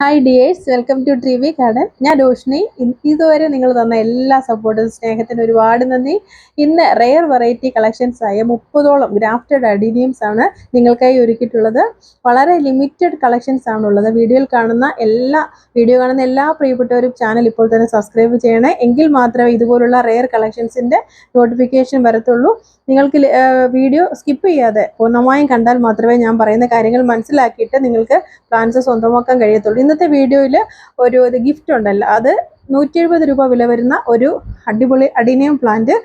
Hi dears, welcome to Treevi garden. ഞാൻ റോഷ്നി. ഇതുവരെ നിങ്ങൾ തന്ന എല്ലാ സപ്പോർട്ടും സ്നേഹത്തിന് ഒരുപാട് നന്ദി. ഇന്ന് റെയർ വെറൈറ്റി കളക്ഷൻസ് ആയ 30ഓളം ഗ്രാഫ്റ്റഡ് അഡീനിയംസ് ആണ് നിങ്ങൾക്കായി ഒരുക്കിയിട്ടുള്ളത്. വളരെ ലിമിറ്റഡ് കളക്ഷൻസ് ആണുള്ളത്. വീഡിയോ കാണുന്ന എല്ലാ പ്രിയപ്പെട്ടവരും ചാനൽ ഇപ്പോൾ തന്നെ സബ്സ്ക്രൈബ് ചെയ്യണേ. എങ്കിൽ മാത്രമേ ഇതുപോലുള്ള റെയർ കളക്ഷൻസിൻ്റെ നോട്ടിഫിക്കേഷൻ വരത്തുള്ളൂ. നിങ്ങൾക്ക് വീഡിയോ സ്കിപ്പ് ചെയ്യാതെ പൂർണ്ണമായും കണ്ടാൽ മാത്രമേ ഞാൻ പറയുന്ന കാര്യങ്ങൾ മനസ്സിലാക്കിയിട്ട് നിങ്ങൾക്ക് പ്ലാന്റ്സ് സ്വന്തമാക്കാൻ കഴിയത്തുള്ളൂ. ഇന്നത്തെ വീഡിയോയിൽ ഒരു ഗിഫ്റ്റ് ഉണ്ടല്ലോ, അത് 170 രൂപ വില വരുന്ന ഒരു അടിപൊളി അഡീനിയം പ്ലാന്റ്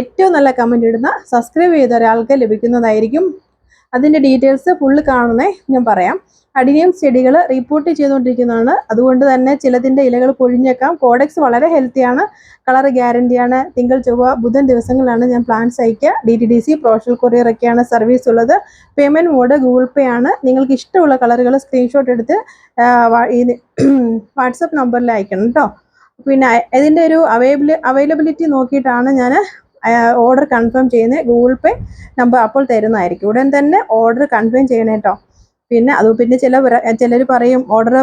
ഏറ്റവും നല്ല കമൻറ്റ് ഇടുന്ന സബ്സ്ക്രൈബ് ചെയ്ത ഒരാൾക്ക് ലഭിക്കുന്നതായിരിക്കും. അതിൻ്റെ ഡീറ്റെയിൽസ് ഫുള്ള് കാണണേ, ഞാൻ പറയാം. അഡിനിയം ചെടികൾ റിപ്പോർട്ട് ചെയ്തുകൊണ്ടിരിക്കുന്നതാണ്. അതുകൊണ്ട് തന്നെ ചിലതിൻ്റെ ഇലകൾ പൊഴിഞ്ഞേക്കാം. കോഡെക്സ് വളരെ ഹെൽത്തിയാണ്, കളർ ഗ്യാരണ്ടിയാണ്. തിങ്കൾ ചൊവ്വ ബുധൻ ദിവസങ്ങളിലാണ് ഞാൻ പ്ലാന്റ്സ് അയക്കുക. DTDC പ്രൊഫഷണൽ കൊറിയർ ഒക്കെയാണ് സർവീസ് ഉള്ളത്. പേയ്മെൻറ്റ് മോഡ് ഗൂഗിൾ പേ ആണ്. നിങ്ങൾക്ക് ഇഷ്ടമുള്ള കളറുകൾ സ്ക്രീൻഷോട്ട് എടുത്ത് വാട്സപ്പ് നമ്പറിൽ അയക്കണം കേട്ടോ. പിന്നെ ഇതിൻ്റെ ഒരു അവൈലബിലിറ്റി നോക്കിയിട്ടാണ് ഞാൻ ഓർഡർ കൺഫേം ചെയ്യുന്നത്. ഗൂഗിൾ പേ നമ്പർ അപ്പോൾ തരുന്നതായിരിക്കും. ഉടൻ തന്നെ ഓർഡർ കൺഫേം ചെയ്യണം കേട്ടോ. പിന്നെ ചിലർ പറയും ഓർഡർ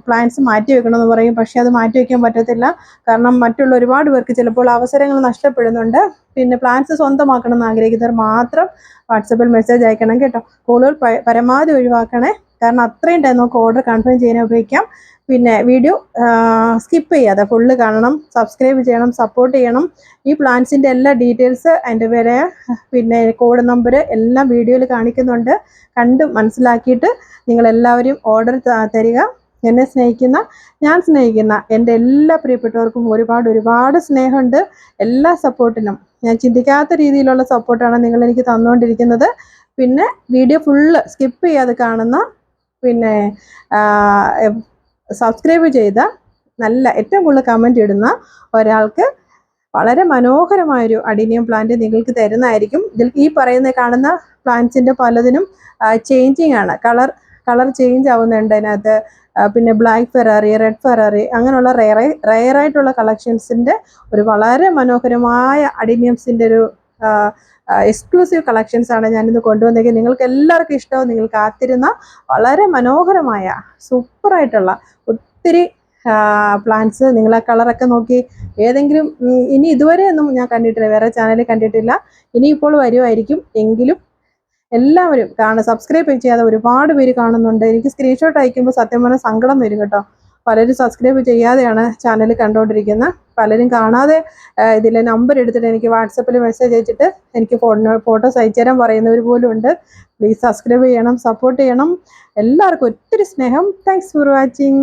പ്ലാൻസ് മാറ്റി വെക്കണമെന്ന് പറയും. പക്ഷേ അത് മാറ്റി വയ്ക്കാൻ പറ്റത്തില്ല. കാരണം മറ്റുള്ള ഒരുപാട് പേർക്ക് ചിലപ്പോൾ അവസരങ്ങൾ നഷ്ടപ്പെടുന്നുണ്ട്. പിന്നെ പ്ലാൻസ് സ്വന്തമാക്കണം എന്ന് ആഗ്രഹിക്കുന്നവർ മാത്രം വാട്സപ്പിൽ മെസ്സേജ് അയക്കണം കേട്ടോ. കോളുകൾ പരമാവധി ഒഴിവാക്കണേ. കാരണം അത്രയും ടൈം നമുക്ക് ഓർഡർ കൺഫേം ചെയ്യാൻ ഉപയോഗിക്കാം. പിന്നെ വീഡിയോ സ്കിപ്പ് ചെയ്യാതെ ഫുള്ള് കാണണം, സബ്സ്ക്രൈബ് ചെയ്യണം, സപ്പോർട്ട് ചെയ്യണം. ഈ പ്ലാൻസിൻ്റെ എല്ലാ ഡീറ്റെയിൽസ്, അതിൻ്റെ വില, പിന്നെ കോഡ് നമ്പർ എല്ലാം വീഡിയോയിൽ കാണിക്കുന്നുണ്ട്. കണ്ട് മനസ്സിലാക്കിയിട്ട് നിങ്ങളെല്ലാവരും ഓർഡർ തരിക. എന്നെ സ്നേഹിക്കുന്ന, ഞാൻ സ്നേഹിക്കുന്ന എൻ്റെ എല്ലാ പ്രിയപ്പെട്ടവർക്കും ഒരുപാട് സ്നേഹമുണ്ട്. എല്ലാ സപ്പോർട്ടിനും ഞാൻ ചിന്തിക്കാത്ത രീതിയിലുള്ള സപ്പോർട്ടാണ് നിങ്ങൾ എനിക്ക് തന്നുകൊണ്ടിരിക്കുന്നത്. പിന്നെ വീഡിയോ ഫുള്ള് സ്കിപ്പ് ചെയ്യാതെ കാണുന്ന, പിന്നെ സബ്സ്ക്രൈബ് ചെയ്ത, ഏറ്റവും കൂടുതൽ കമൻറ്റ് ഇടുന്ന ഒരാൾക്ക് വളരെ മനോഹരമായൊരു അഡീനിയം പ്ലാന്റ് നിങ്ങൾക്ക് തരുന്നതായിരിക്കും. ഈ കാണുന്ന പ്ലാന്റ്സിൻ്റെ പലതിനും ചേഞ്ചിങ് ആണ്, കളർ ചേഞ്ച് ആവുന്നുണ്ട് അതിനകത്ത്. പിന്നെ ബ്ലാക്ക് ഫെറാറി, റെഡ് ഫെറാറി, അങ്ങനെയുള്ള റെയറായിട്ടുള്ള കളക്ഷൻസിൻ്റെ ഒരു വളരെ മനോഹരമായ അഡീനിയംസിൻ്റെ ഒരു എക്സ്ക്ലൂസീവ് കളക്ഷൻസ് ആണ് ഞാനിന്ന് കൊണ്ടുവന്നേക്കുന്നത്. നിങ്ങൾക്ക് എല്ലാവർക്കും ഇഷ്ടവും, നിങ്ങൾ കാത്തിരുന്ന വളരെ മനോഹരമായ സൂപ്പറായിട്ടുള്ള ഒത്തിരി പ്ലാന്റ്സ്. നിങ്ങൾ ആ കളറൊക്കെ നോക്കി ഏതെങ്കിലും ഇനി ഇതുവരെ ഒന്നും ഞാൻ കണ്ടിട്ടില്ല, വേറെ ചാനലിൽ കണ്ടിട്ടില്ല. ഇനിയിപ്പോൾ വരുമായിരിക്കും. എങ്കിലും എല്ലാവരും സബ്സ്ക്രൈബ് ചെയ്യാതെ ഒരുപാട് പേര് കാണുന്നുണ്ട്. എനിക്ക് സ്ക്രീൻഷോട്ട് അയക്കുമ്പോൾ സത്യം പറഞ്ഞാൽ സങ്കടം വരും കേട്ടോ. പലരും സബ്സ്ക്രൈബ് ചെയ്യാതെയാണ് ചാനൽ കണ്ടുകൊണ്ടിരിക്കുന്നത്. പലരും കാണാതെ ഇതിലെ നമ്പർ എടുത്തിട്ട് എനിക്ക് വാട്സപ്പിൽ മെസ്സേജ് അയച്ചിട്ട് എനിക്ക് ഫോട്ടോസ് അയച്ചു തരാൻ പറയുന്നവർ പോലും ഉണ്ട്. പ്ലീസ് സബ്സ്ക്രൈബ് ചെയ്യണം, സപ്പോർട്ട് ചെയ്യണം. എല്ലാവർക്കും ഒത്തിരി സ്നേഹം. Thanks for watching.